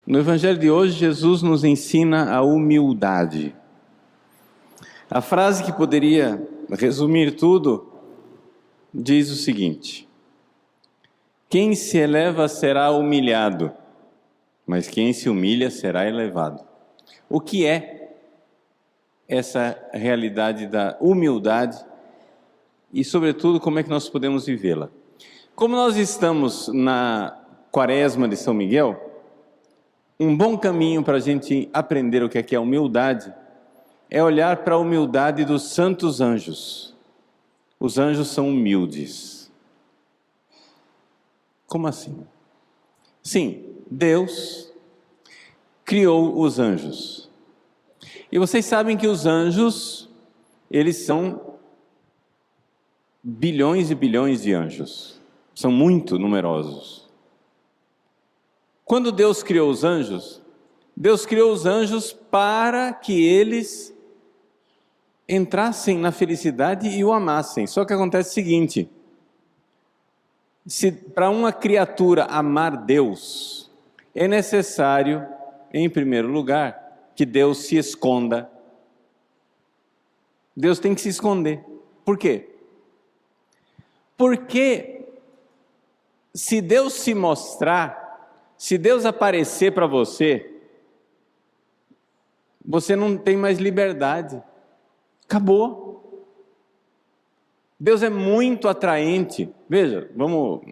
No Evangelho de hoje, Jesus nos ensina a humildade. A frase que poderia resumir tudo diz o seguinte: quem se eleva será humilhado, mas quem se humilha será elevado. O que é essa realidade da humildade e, sobretudo, como é que nós podemos vivê-la? Como nós estamos na Quaresma de São Miguel, um bom caminho para a gente aprender o que é a humildade é olhar para a humildade dos santos anjos. Os anjos são humildes. Como assim? Sim, Deus criou os anjos. E vocês sabem que os anjos, eles são bilhões e bilhões de anjos. São muito numerosos. Quando Deus criou os anjos para que eles entrassem na felicidade e o amassem. Só que acontece o seguinte: se para uma criatura amar Deus, é necessário, em primeiro lugar, que Deus se esconda. Deus tem que se esconder. Por quê? Porque se Deus se mostrar, se Deus aparecer para você, você não tem mais liberdade. Acabou. Deus é muito atraente. Veja, vamos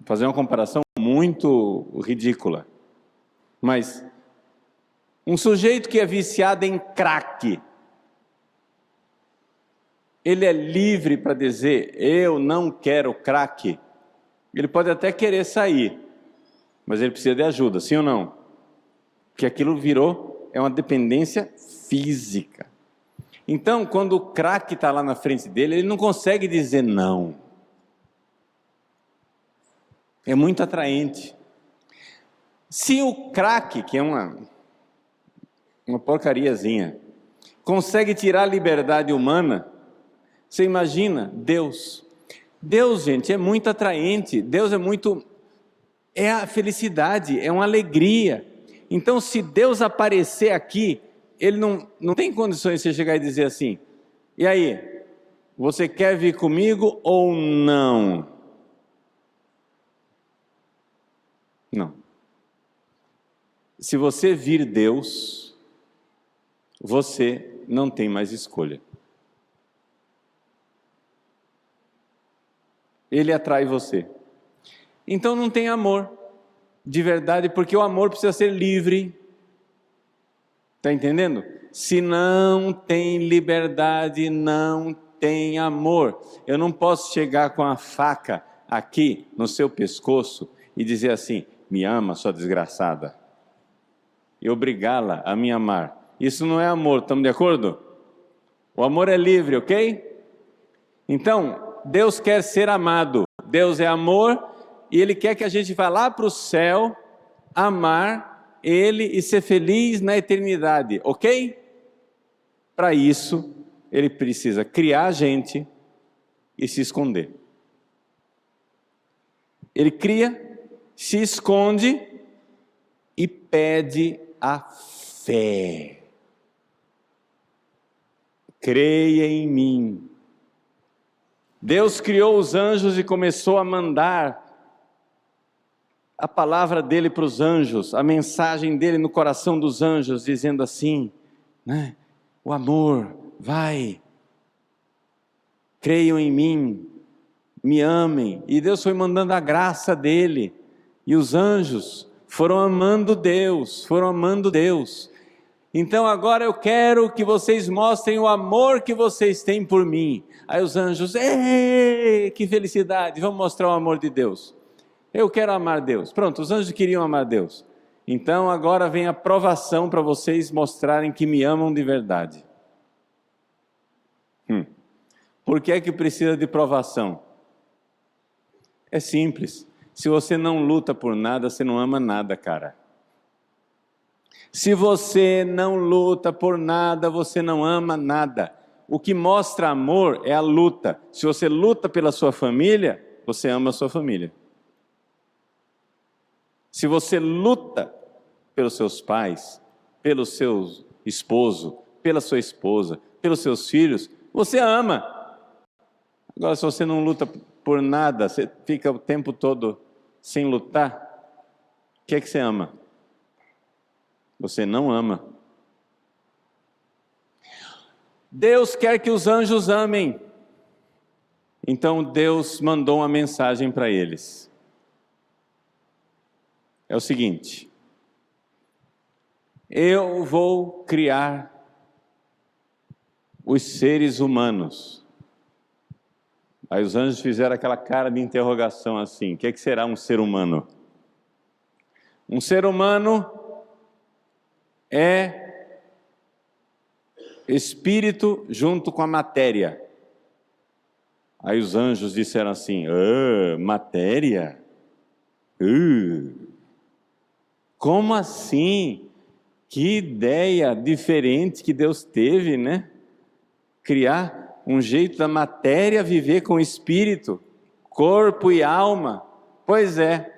fazer uma comparação muito ridícula. Mas um sujeito que é viciado em crack, ele é livre para dizer: eu não quero crack. Ele pode até querer sair, mas ele precisa de ajuda, sim ou não? Porque aquilo é uma dependência física. Então, quando o crack está lá na frente dele, ele não consegue dizer não. É muito atraente. Se o crack, que é uma porcariazinha, consegue tirar a liberdade humana, você imagina Deus. Deus, gente, é muito atraente. Deus é a felicidade, é uma alegria. Então, se Deus aparecer aqui, Ele não tem condições de você chegar e dizer assim: e aí, você quer vir comigo ou não? Não. Se você vir Deus, você não tem mais escolha. Ele atrai você. Então não tem amor de verdade, porque o amor precisa ser livre. Está entendendo? Se não tem liberdade, não tem amor. Eu não posso chegar com a faca aqui no seu pescoço e dizer assim: me ama, sua desgraçada, e obrigá-la a me amar. Isso não é amor, estamos de acordo? O amor é livre, ok? Então, Deus quer ser amado. Deus é amor e Ele quer que a gente vá lá para o céu, amar Ele e ser feliz na eternidade, ok? Para isso, Ele precisa criar a gente e se esconder. Ele cria, se esconde e pede a fé. Creia em mim. Deus criou os anjos e começou a mandar a palavra dele para os anjos, a mensagem dele no coração dos anjos, dizendo assim, né? O amor, vai, creiam em mim, me amem. E Deus foi mandando a graça dele, e os anjos foram amando Deus, Então agora eu quero que vocês mostrem o amor que vocês têm por mim. Aí os anjos, ei, que felicidade, vamos mostrar o amor de Deus. Eu quero amar Deus. Pronto, os anjos queriam amar Deus. Então agora vem a provação para vocês mostrarem que me amam de verdade. Por que é que precisa de provação? É simples. Se você não luta por nada, você não ama nada, cara. Se você não luta por nada, você não ama nada. O que mostra amor é a luta. Se você luta pela sua família, você ama a sua família. Se você luta pelos seus pais, pelo seu esposo, pela sua esposa, pelos seus filhos, você ama. Agora, se você não luta por nada, você fica o tempo todo sem lutar, o que é que você ama? Você não ama. Deus quer que os anjos amem. Então Deus mandou uma mensagem para eles. É o seguinte: eu vou criar os seres humanos. Aí os anjos fizeram aquela cara de interrogação assim: o que é que será um ser humano? Um ser humano é espírito junto com a matéria. Aí os anjos disseram assim: matéria? Como assim? Que ideia diferente que Deus teve, né? Criar um jeito da matéria viver com espírito, corpo e alma. Pois é.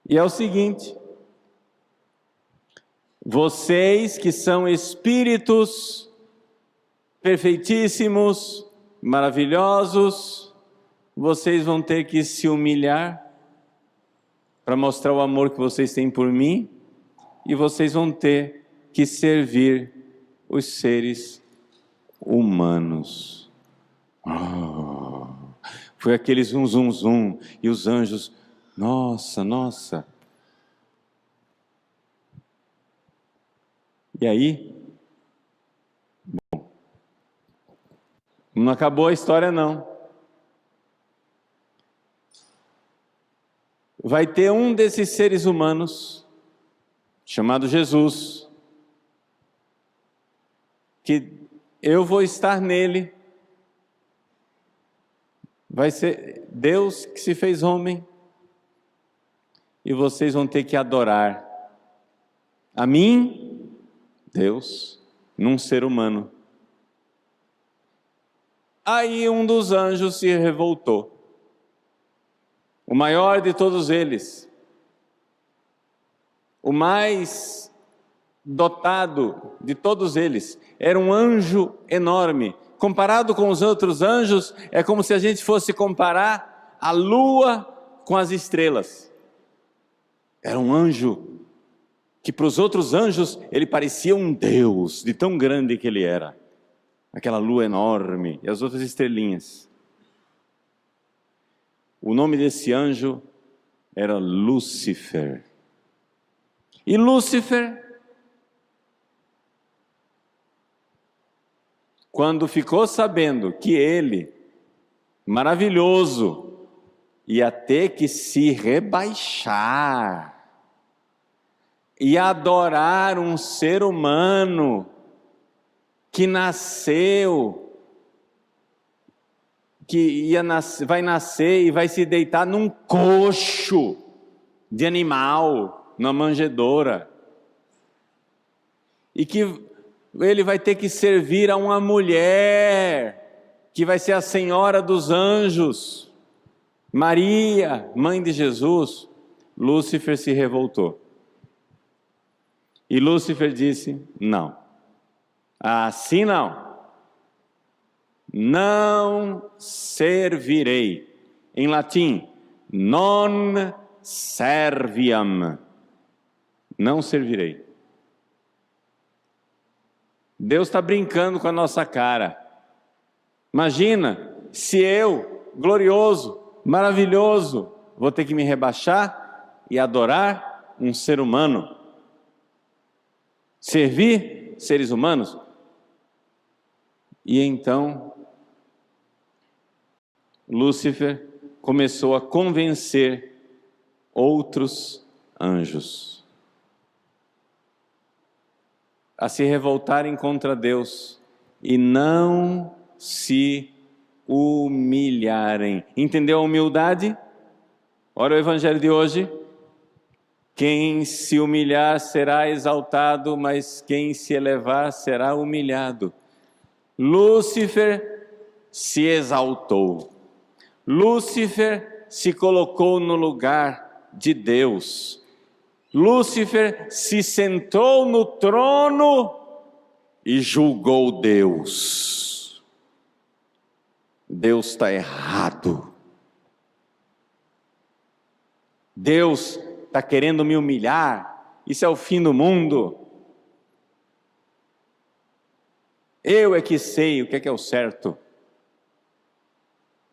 E é o seguinte: vocês que são espíritos perfeitíssimos, maravilhosos, vocês vão ter que se humilhar para mostrar o amor que vocês têm por mim, e vocês vão ter que servir os seres humanos. Foi aquele zum, zum, zum, e os anjos, nossa, nossa. E aí? Bom, não acabou a história não. Vai ter um desses seres humanos, chamado Jesus, que eu vou estar nele. Vai ser Deus que se fez homem, e vocês vão ter que adorar a mim, Deus, num ser humano. Aí um dos anjos se revoltou, o maior de todos eles, o mais dotado de todos eles, era um anjo enorme. Comparado com os outros anjos, é como se a gente fosse comparar a lua com as estrelas. Era um anjo que para os outros anjos ele parecia um deus, de tão grande que ele era. Aquela lua enorme e as outras estrelinhas. O nome desse anjo era Lúcifer. E Lúcifer, quando ficou sabendo que ele, maravilhoso, ia ter que se rebaixar e adorar um ser humano que nasceu, vai nascer e vai se deitar num coxo de animal, numa manjedoura, e que ele vai ter que servir a uma mulher, que vai ser a Senhora dos Anjos, Maria, mãe de Jesus. Lúcifer se revoltou. E Lúcifer disse: não, assim não. Não servirei. Em latim, non serviam. Não servirei. Deus está brincando com a nossa cara. Imagina, se eu, glorioso, maravilhoso, vou ter que me rebaixar e adorar um ser humano. Servir seres humanos. E então Lúcifer começou a convencer outros anjos a se revoltarem contra Deus e não se humilharem. Entendeu a humildade? Olha o evangelho de hoje. Quem se humilhar será exaltado, mas quem se elevar será humilhado. Lúcifer se exaltou. Lúcifer se colocou no lugar de Deus. Lúcifer se sentou no trono e julgou Deus. Deus está errado. Deus está querendo me humilhar. Isso é o fim do mundo. Eu é que sei o que é o certo.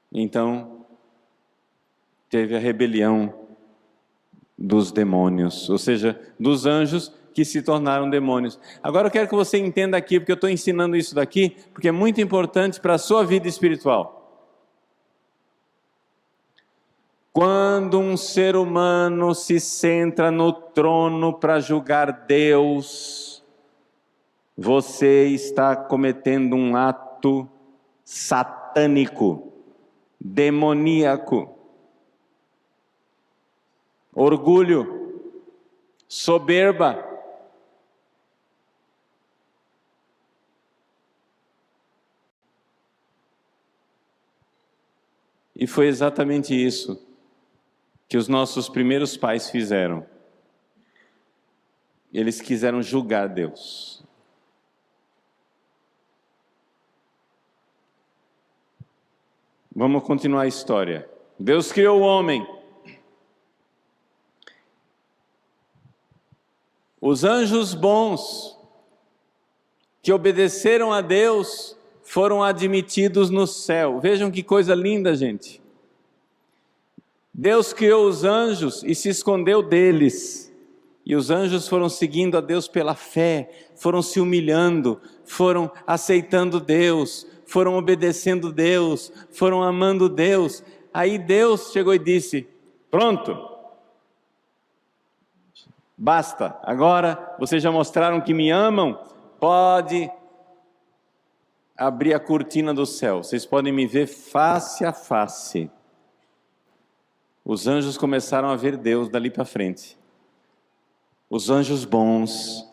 Então, teve a rebelião dos demônios, ou seja, dos anjos que se tornaram demônios. Agora eu quero que você entenda aqui, porque eu estou ensinando isso daqui, porque é muito importante para a sua vida espiritual. Quando um ser humano se senta no trono para julgar Deus, você está cometendo um ato satânico, demoníaco. Orgulho, soberba. E foi exatamente isso que os nossos primeiros pais fizeram. Eles quiseram julgar Deus. Vamos continuar a história. Deus criou o homem. Os anjos bons, que obedeceram a Deus, foram admitidos no céu. Vejam que coisa linda, gente. Deus criou os anjos e se escondeu deles. E os anjos foram seguindo a Deus pela fé, foram se humilhando, foram aceitando Deus, foram obedecendo Deus, foram amando Deus. Aí Deus chegou e disse: pronto. Basta, agora vocês já mostraram que me amam, pode abrir a cortina do céu, vocês podem me ver face a face. Os anjos começaram a ver Deus dali para frente, os anjos bons,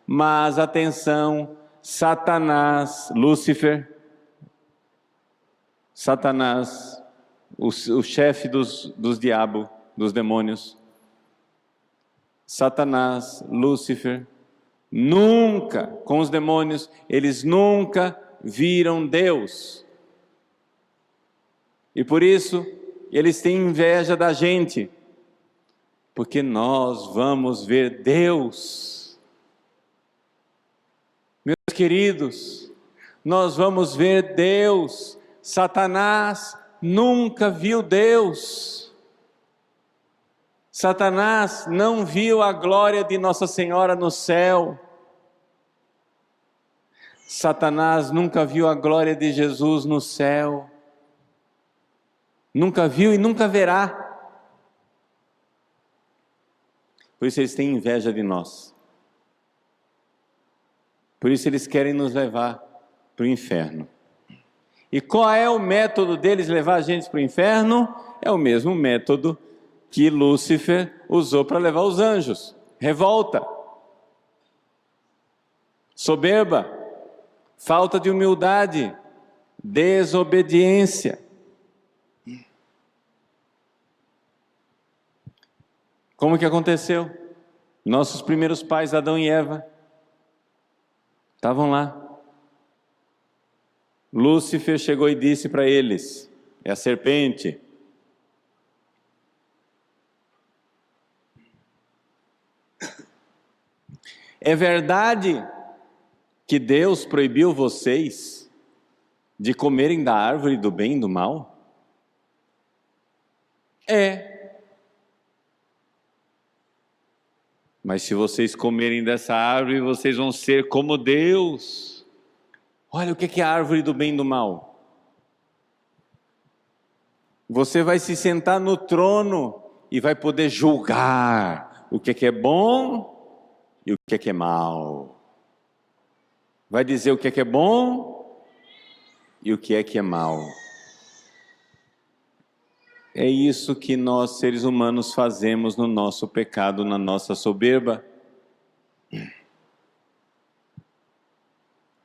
mas atenção, Satanás, Lúcifer, Satanás, o chefe dos diabos, dos demônios, Satanás, Lúcifer, nunca, com os demônios, eles nunca viram Deus. E por isso, eles têm inveja da gente, porque nós vamos ver Deus. Meus queridos, nós vamos ver Deus. Satanás nunca viu Deus. Satanás não viu a glória de Nossa Senhora no céu. Satanás nunca viu a glória de Jesus no céu. Nunca viu e nunca verá. Por isso eles têm inveja de nós. Por isso eles querem nos levar para o inferno. E qual é o método deles levar a gente para o inferno? É o mesmo método que Lúcifer usou para levar os anjos: revolta, soberba, falta de humildade, desobediência. Como que aconteceu? Nossos primeiros pais, Adão e Eva, estavam lá. Lúcifer chegou e disse para eles, é a serpente: é verdade que Deus proibiu vocês de comerem da árvore do bem e do mal? É. Mas se vocês comerem dessa árvore, vocês vão ser como Deus. Olha o que é a árvore do bem e do mal. Você vai se sentar no trono e vai poder julgar o que é bom e o que é mal. Vai dizer o que é bom e o que é mal. É isso que nós, seres humanos, fazemos no nosso pecado, na nossa soberba.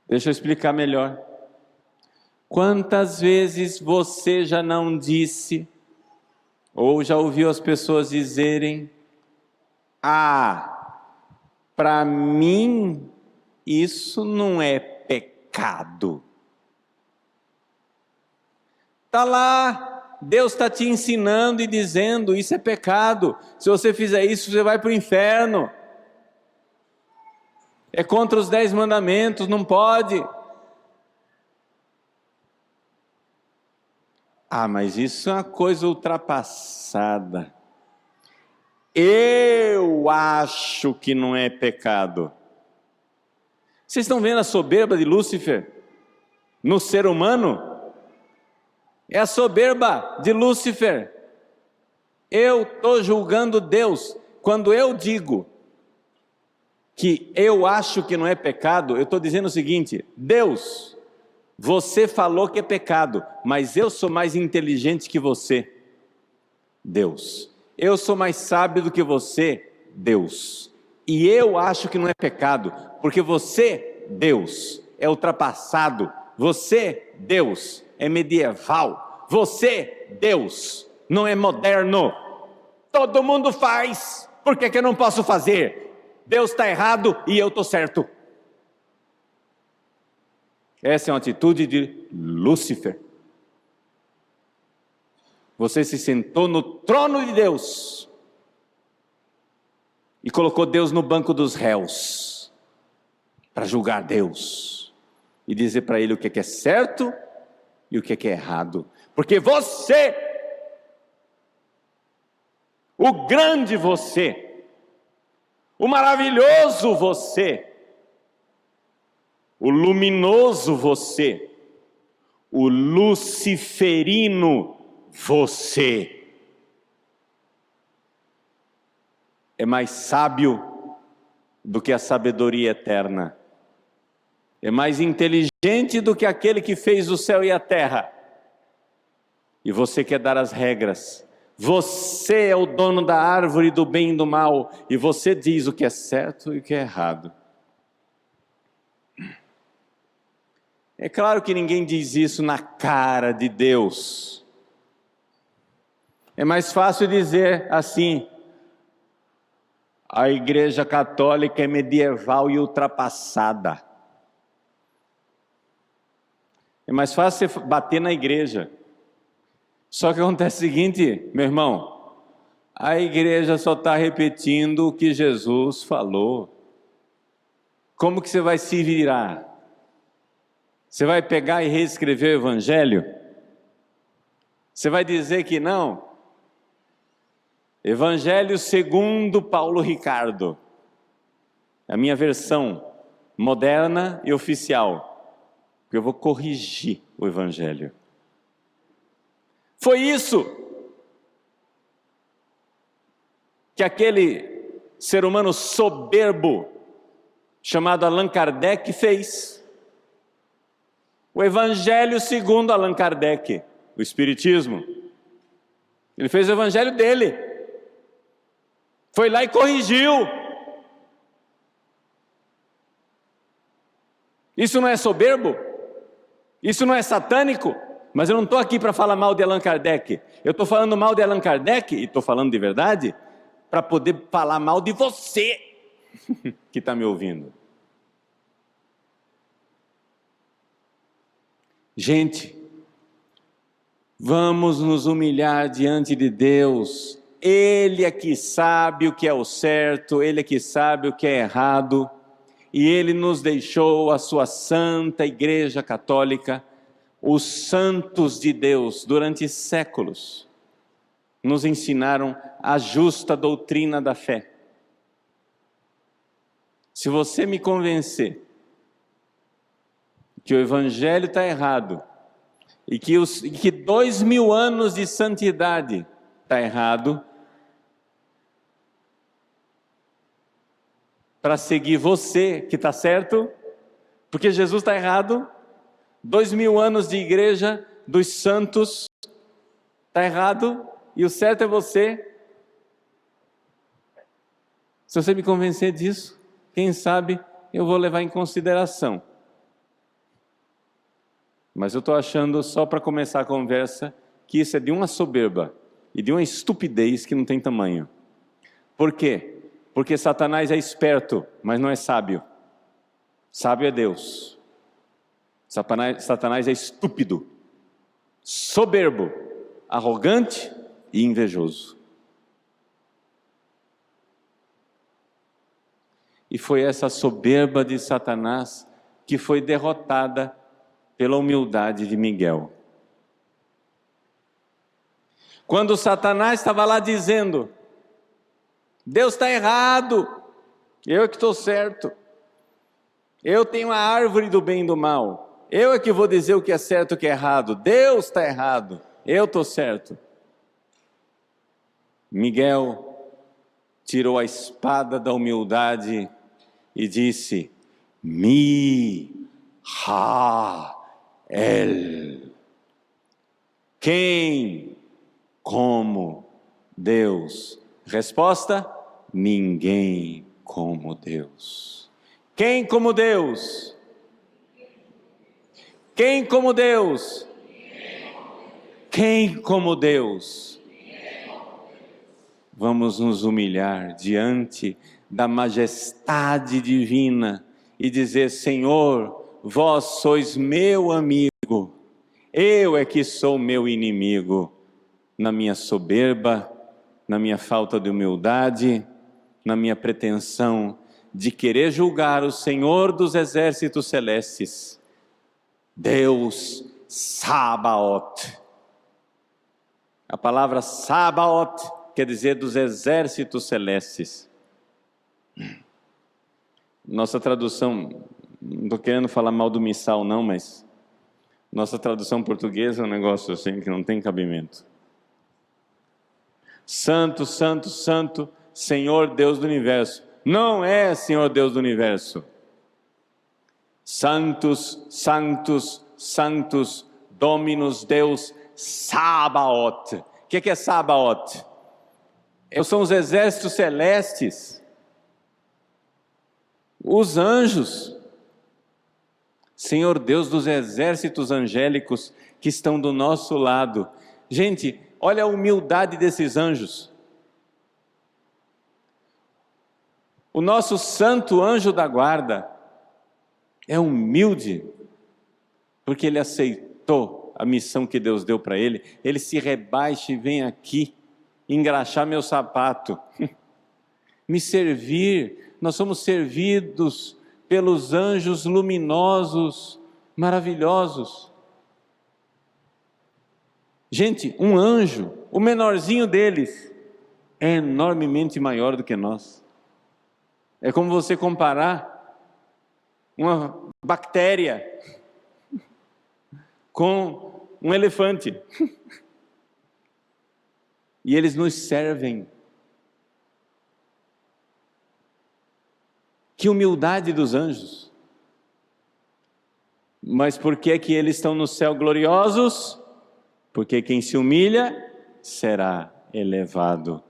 Deixa eu explicar melhor. Quantas vezes você já não disse, ou já ouviu as pessoas dizerem: Para mim, isso não é pecado. Está lá, Deus está te ensinando e dizendo, isso é pecado. Se você fizer isso, você vai para o inferno. É contra os 10 mandamentos, não pode. Mas isso é uma coisa ultrapassada. Eu acho que não é pecado. Vocês estão vendo a soberba de Lúcifer no ser humano? É a soberba de Lúcifer. Eu estou julgando Deus. Quando eu digo que eu acho que não é pecado, eu estou dizendo o seguinte: Deus, você falou que é pecado, mas eu sou mais inteligente que você, Deus. Eu sou mais sábio do que você, Deus. E eu acho que não é pecado, porque você, Deus, é ultrapassado. Você, Deus, é medieval. Você, Deus, não é moderno. Todo mundo faz, por que eu não posso fazer? Deus está errado e eu estou certo. Essa é uma atitude de Lúcifer. Você se sentou no trono de Deus e colocou Deus no banco dos réus para julgar Deus e dizer para Ele o que é certo e o que é errado, porque você, o grande você, o maravilhoso você, o luminoso você, o luciferino você, é mais sábio do que a sabedoria eterna, é mais inteligente do que aquele que fez o céu e a terra, e você quer dar as regras. Você é o dono da árvore do bem e do mal, e você diz o que é certo e o que é errado. É claro que ninguém diz isso na cara de Deus. É mais fácil dizer assim: a Igreja Católica é medieval e ultrapassada. É mais fácil você bater na igreja. Só que acontece o seguinte, meu irmão, a igreja só está repetindo o que Jesus falou. Como que você vai se virar? Você vai pegar e reescrever o Evangelho? Você vai dizer que não? Evangelho segundo Paulo Ricardo, a minha versão moderna e oficial, porque eu vou corrigir o Evangelho. Foi isso que aquele ser humano soberbo, chamado Allan Kardec, fez. O Evangelho segundo Allan Kardec, o Espiritismo. Ele fez o Evangelho dele. Foi lá e corrigiu. Isso não é soberbo? Isso não é satânico? Mas eu não estou aqui para falar mal de Allan Kardec. Eu estou falando mal de Allan Kardec, e estou falando de verdade, para poder falar mal de você que está me ouvindo. Gente, vamos nos humilhar diante de Deus. Ele é que sabe o que é o certo, Ele é que sabe o que é errado, e Ele nos deixou a sua santa Igreja Católica. Os santos de Deus, durante séculos, nos ensinaram a justa doutrina da fé. Se você me convencer que o Evangelho está errado, e que 2000 anos de santidade está errado, para seguir você que está certo, porque Jesus está errado, 2000 anos de igreja dos santos está errado, e o certo é você. Se você me convencer disso, quem sabe eu vou levar em consideração. Mas eu estou achando, só para começar a conversa, que isso é de uma soberba e de uma estupidez que não tem tamanho. Por quê? Porque Satanás é esperto, mas não é sábio. Sábio é Deus. Satanás é estúpido, soberbo, arrogante e invejoso. E foi essa soberba de Satanás que foi derrotada pela humildade de Miguel. Quando Satanás estava lá dizendo: Deus está errado, eu é que estou certo, eu tenho a árvore do bem e do mal, eu é que vou dizer o que é certo e o que é errado, Deus está errado, eu estou certo. Miguel tirou a espada da humildade e disse: Mi-ha-el. Quem como Deus? Resposta: ninguém como Deus. Quem como Deus? Quem como Deus? Quem como Deus? Vamos nos humilhar diante da majestade divina e dizer: Senhor, vós sois meu amigo, eu é que sou meu inimigo, na minha soberba, na minha falta de humildade, na minha pretensão de querer julgar o Senhor dos exércitos celestes, Deus Sabaoth. A palavra Sabaoth quer dizer dos exércitos celestes. Nossa tradução, não estou querendo falar mal do missal não, mas nossa tradução portuguesa é um negócio assim que não tem cabimento. Santo, santo, santo, Senhor Deus do universo. Não é Senhor Deus do universo. Santos, santos, santos, Dominus Deus Sabaoth. O que é Sabaoth? São os exércitos celestes, os anjos. Senhor Deus dos exércitos angélicos que estão do nosso lado. Gente, olha a humildade desses anjos. O nosso santo anjo da guarda é humilde, porque ele aceitou a missão que Deus deu para ele. Ele se rebaixa e vem aqui engraxar meu sapato, me servir. Nós somos servidos pelos anjos luminosos, maravilhosos. Gente, um anjo, o menorzinho deles, é enormemente maior do que nós. É como você comparar uma bactéria com um elefante. E eles nos servem. Que humildade dos anjos. Mas por que que eles estão no céu gloriosos? Porque quem se humilha será elevado.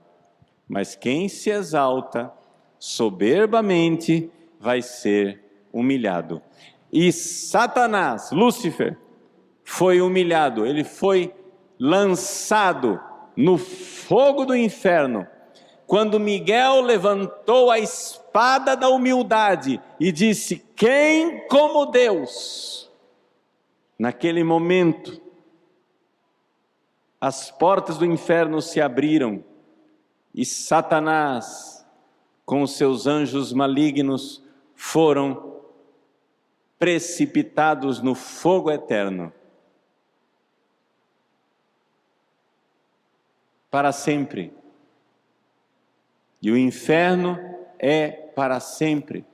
Mas quem se exalta soberbamente vai ser humilhado. E Satanás, Lúcifer, foi humilhado. Ele foi lançado no fogo do inferno, quando Miguel levantou a espada da humildade e disse: quem como Deus? Naquele momento, as portas do inferno se abriram e Satanás, com os seus anjos malignos, foram precipitados no fogo eterno. Para sempre. E o inferno é para sempre.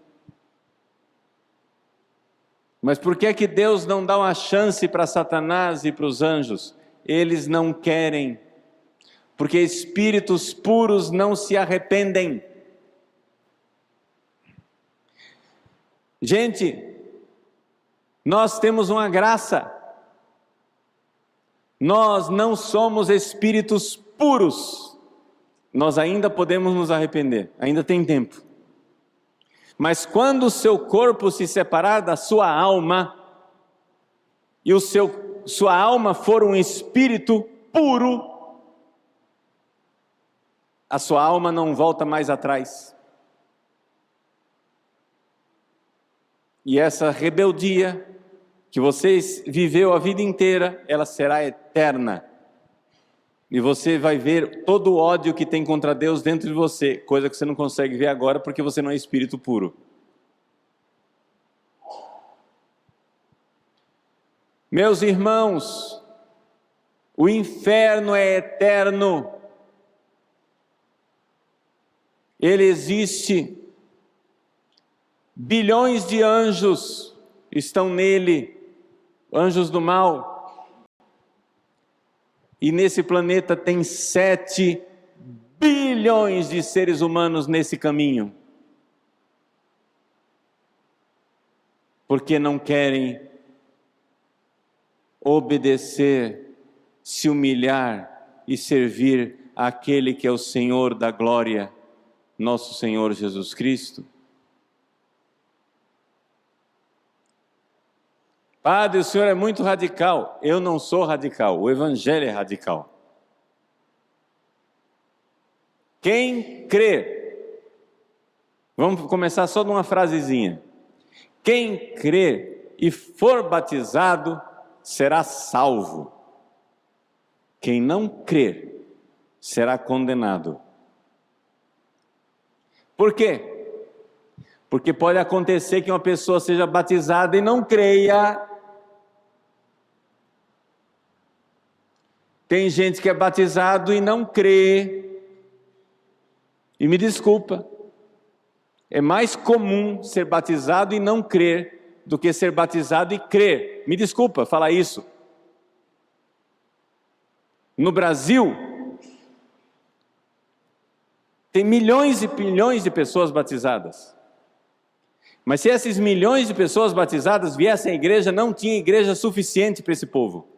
Mas por que é que Deus não dá uma chance para Satanás e para os anjos? Eles não querem, porque espíritos puros não se arrependem. Gente, nós temos uma graça. Nós não somos espíritos puros. Nós ainda podemos nos arrepender, ainda tem tempo. Mas quando o seu corpo se separar da sua alma, e sua alma for um espírito puro, a sua alma não volta mais atrás. E essa rebeldia que vocês viveu a vida inteira, ela será eterna. E você vai ver todo o ódio que tem contra Deus dentro de você, coisa que você não consegue ver agora porque você não é espírito puro. Meus irmãos, o inferno é eterno. Ele existe. Bilhões de anjos estão nele, anjos do mal. E nesse planeta tem 7 bilhões de seres humanos nesse caminho. Porque não querem obedecer, se humilhar e servir àquele que é o Senhor da glória, nosso Senhor Jesus Cristo. Padre, o senhor é muito radical. Eu não sou radical, o Evangelho é radical. Quem crê, vamos começar só de uma frasezinha. Quem crê e for batizado será salvo. Quem não crer será condenado. Por quê? Porque pode acontecer que uma pessoa seja batizada e não creia. Tem gente que é batizado e não crê. E me desculpa, é mais comum ser batizado e não crer do que ser batizado e crer. Me desculpa falar isso. No Brasil, tem milhões e milhões de pessoas batizadas. Mas se esses milhões de pessoas batizadas viessem à igreja, não tinha igreja suficiente para esse povo.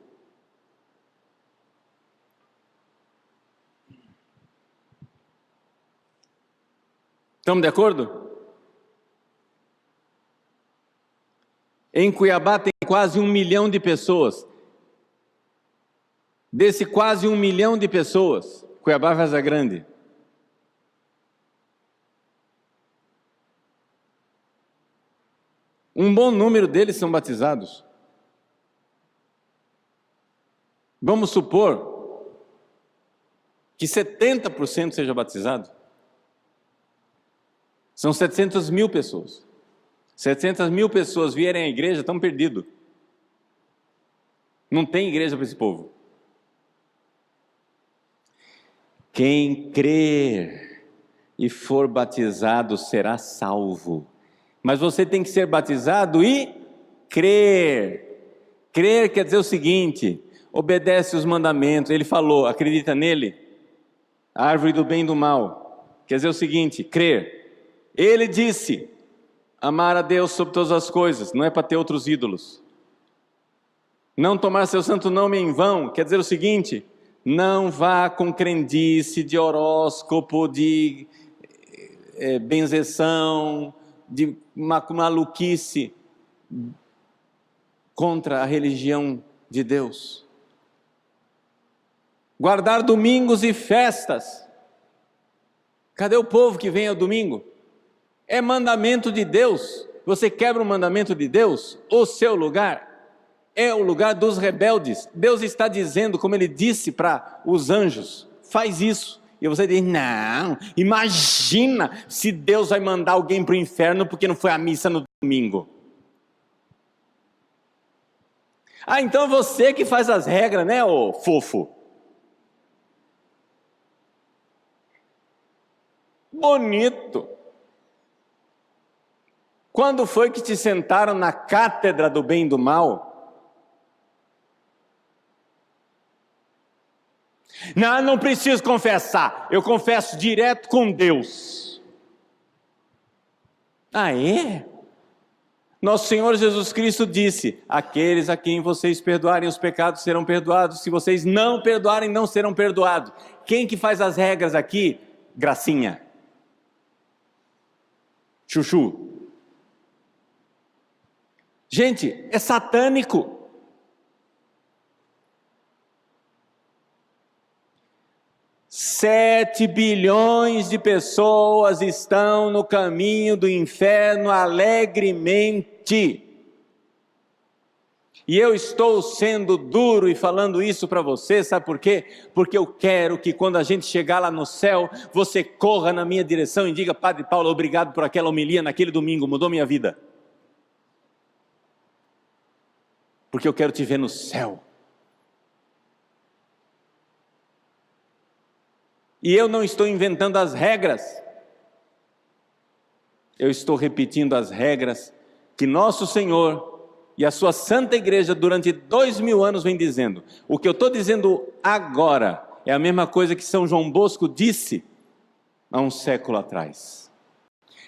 Estamos de acordo? Em Cuiabá tem quase 1 milhão de pessoas. Desse quase 1 milhão de pessoas, Cuiabá Vaza Grande, um bom número deles são batizados. Vamos supor que 70% seja batizado. São 700 mil pessoas. 700 mil pessoas vierem à igreja, estão perdidos. Não tem igreja para esse povo. Quem crer e for batizado será salvo. Mas você tem que ser batizado e crer. Crer quer dizer o seguinte: obedece os mandamentos. Ele falou, acredita nele? A árvore do bem e do mal. Quer dizer o seguinte: crer. Ele disse, amar a Deus sobre todas as coisas, não é para ter outros ídolos. Não tomar seu santo nome em vão, quer dizer o seguinte: não vá com crendice de horóscopo, de benzeção, de maluquice contra a religião de Deus. Guardar domingos e festas. Cadê o povo que vem ao domingo? É mandamento de Deus. Você quebra o mandamento de Deus? O seu lugar é o lugar dos rebeldes. Deus está dizendo, como Ele disse para os anjos, faz isso. E você diz, não, imagina se Deus vai mandar alguém para o inferno porque não foi à missa no domingo. Ah, então você que faz as regras, né, ô fofo? Bonito. Quando foi que te sentaram na cátedra do bem e do mal? Não preciso confessar, eu confesso direto com Deus. Ah, é? Nosso Senhor Jesus Cristo disse, aqueles a quem vocês perdoarem os pecados serão perdoados, se vocês não perdoarem não serão perdoados. Quem que faz as regras aqui? Gracinha. Chuchu. Gente, é satânico. 7 bilhões de pessoas estão no caminho do inferno alegremente. E eu estou sendo duro e falando isso para você, sabe por quê? Porque eu quero que quando a gente chegar lá no céu, você corra na minha direção e diga: Padre Paulo, obrigado por aquela homilia naquele domingo, mudou minha vida. Porque eu quero te ver no céu. E eu não estou inventando as regras. Eu estou repetindo as regras que nosso Senhor e a sua Santa Igreja durante 2000 anos vem dizendo. O que eu estou dizendo agora é a mesma coisa que São João Bosco disse há um século atrás.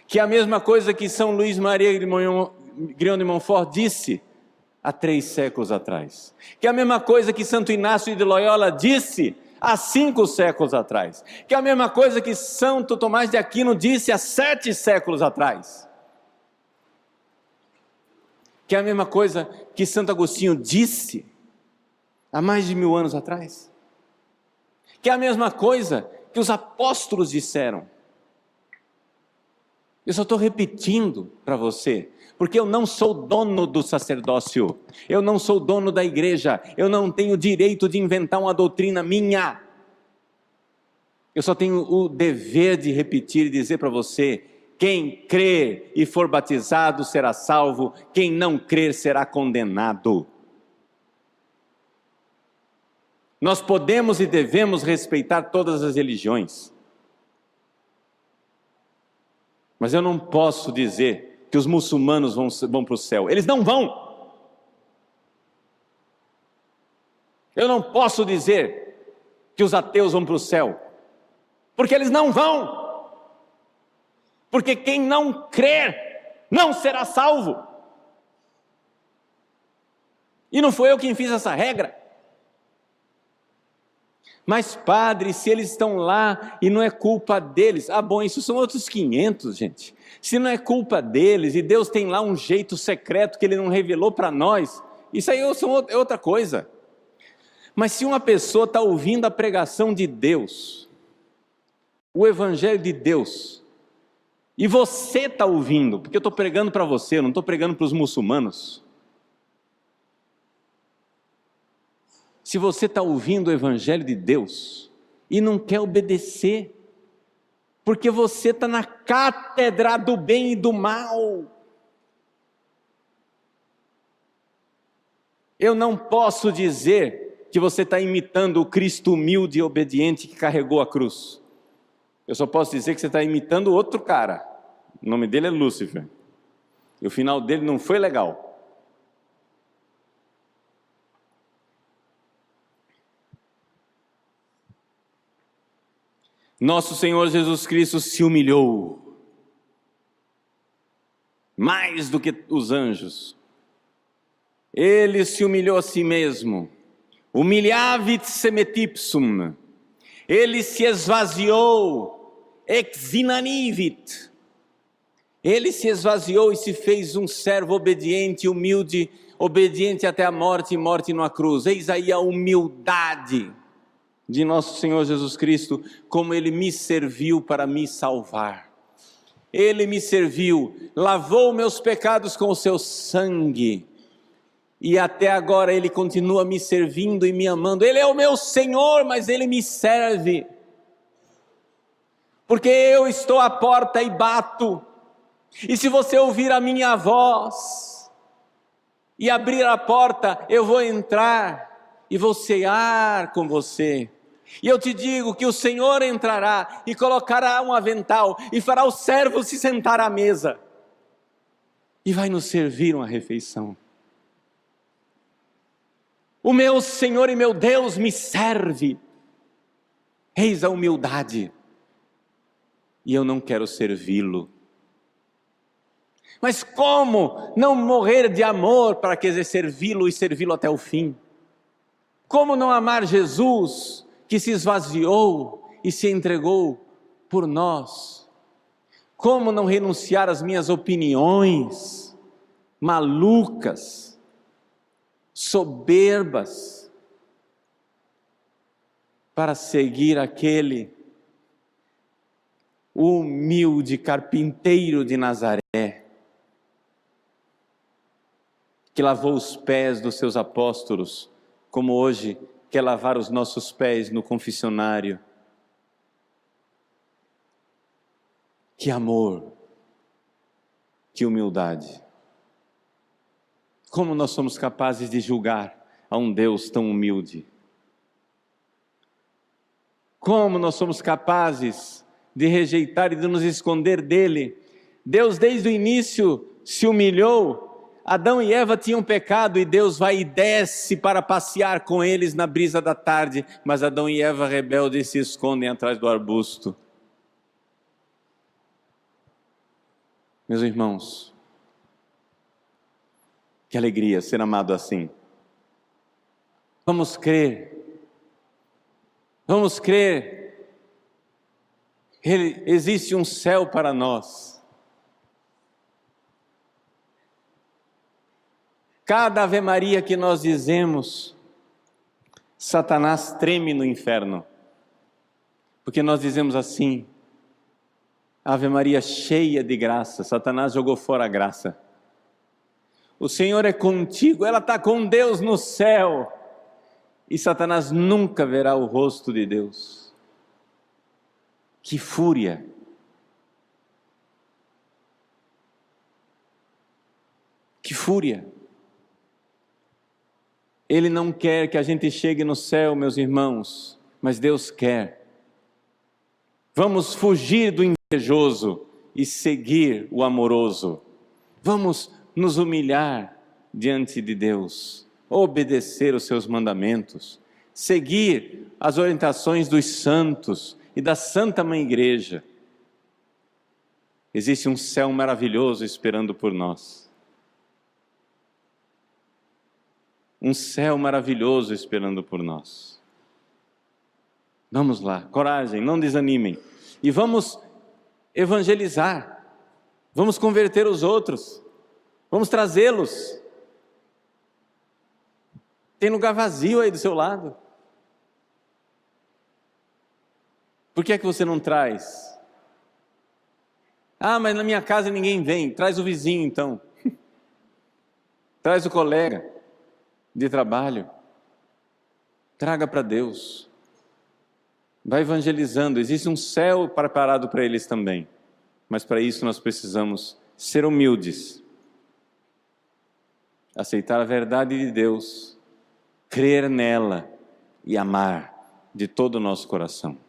Que é a mesma coisa que São Luís Maria Grignion de Montfort disse há 3 séculos atrás. Que é a mesma coisa que Santo Inácio de Loyola disse há 5 séculos atrás. Que é a mesma coisa que Santo Tomás de Aquino disse há 7 séculos atrás. Que é a mesma coisa que Santo Agostinho disse há mais de 1000 anos atrás. Que é a mesma coisa que os apóstolos disseram. Eu só estou repetindo para você, porque eu não sou dono do sacerdócio, eu não sou dono da igreja, eu não tenho direito de inventar uma doutrina minha. Eu só tenho o dever de repetir e dizer para você: quem crer e for batizado será salvo, quem não crer será condenado. Nós podemos e devemos respeitar todas as religiões, mas eu não posso dizer que os muçulmanos vão para o céu. Eles não vão. Eu não posso dizer que os ateus vão para o céu, porque eles não vão. Porque quem não crer não será salvo. E não foi eu quem fiz essa regra. Mas padre, se eles estão lá e não é culpa deles, bom, isso são outros 500, gente. Se não é culpa deles e Deus tem lá um jeito secreto que Ele não revelou para nós, isso aí é outra coisa. Mas se uma pessoa está ouvindo a pregação de Deus, o Evangelho de Deus, e você está ouvindo, porque eu estou pregando para você, eu não estou pregando para os muçulmanos. Se você está ouvindo o Evangelho de Deus e não quer obedecer, porque você está na cátedra do bem e do mal, eu não posso dizer que você está imitando o Cristo humilde e obediente que carregou a cruz. Eu só posso dizer que você está imitando outro cara. O nome dele é Lúcifer. E o final dele não foi legal. Nosso Senhor Jesus Cristo se humilhou. Mais do que os anjos. Ele se humilhou a si mesmo. Humiliavit semetipsum. Ele se esvaziou. Exinanivit. Ele se esvaziou e se fez um servo obediente, humilde, obediente até a morte e morte numa cruz. Eis aí a humildade de nosso Senhor Jesus Cristo, como Ele me serviu para me salvar. Ele me serviu, lavou meus pecados com o seu sangue, e até agora Ele continua me servindo e me amando. Ele é o meu Senhor, mas Ele me serve, porque eu estou à porta e bato. E se você ouvir a minha voz e abrir a porta, eu vou entrar e vou cear com você. E eu te digo que o Senhor entrará e colocará um avental e fará o servo se sentar à mesa e vai nos servir uma refeição. O meu Senhor e meu Deus me serve. Eis a humildade. E eu não quero servi-lo. Mas como não morrer de amor para querer servi-lo e servi-lo até o fim? Como não amar Jesus, que se esvaziou e se entregou por nós? Como não renunciar às minhas opiniões malucas, soberbas? para seguir aquele humilde carpinteiro de Nazaré, que lavou os pés dos seus apóstolos, como hoje quer lavar os nossos pés no confessionário. Que amor, que humildade. Como nós somos capazes de julgar a um Deus tão humilde? Como nós somos capazes de rejeitar e de nos esconder dele? Deus desde o início se humilhou. Adão e Eva tinham pecado e Deus vai e desce para passear com eles na brisa da tarde, mas Adão e Eva rebeldes se escondem atrás do arbusto. Meus irmãos, que alegria ser amado assim. Vamos crer, existe um céu para nós. Cada Ave Maria que nós dizemos, Satanás treme no inferno, porque nós dizemos assim: Ave Maria cheia de graça. Satanás jogou fora a graça. O Senhor é contigo, ela está com Deus no céu, e Satanás nunca verá o rosto de Deus. Que fúria! Que fúria! Ele não quer que a gente chegue no céu, meus irmãos, mas Deus quer. Vamos fugir do invejoso e seguir o amoroso. Vamos nos humilhar diante de Deus, obedecer os seus mandamentos, seguir as orientações dos santos e da Santa Mãe Igreja. Existe um céu maravilhoso esperando por nós. Um céu maravilhoso esperando por nós. Vamos lá, coragem, não desanimem. E vamos evangelizar. Vamos converter os outros. Vamos trazê-los. Tem lugar vazio aí do seu lado. Por que é que você não traz? Ah, mas na minha casa ninguém vem. Traz o vizinho então. Traz o colega de trabalho. Traga para Deus. Vai evangelizando. Existe um céu preparado para eles também. Mas para isso nós precisamos ser humildes. Aceitar a verdade de Deus. Crer nela e amar de todo o nosso coração.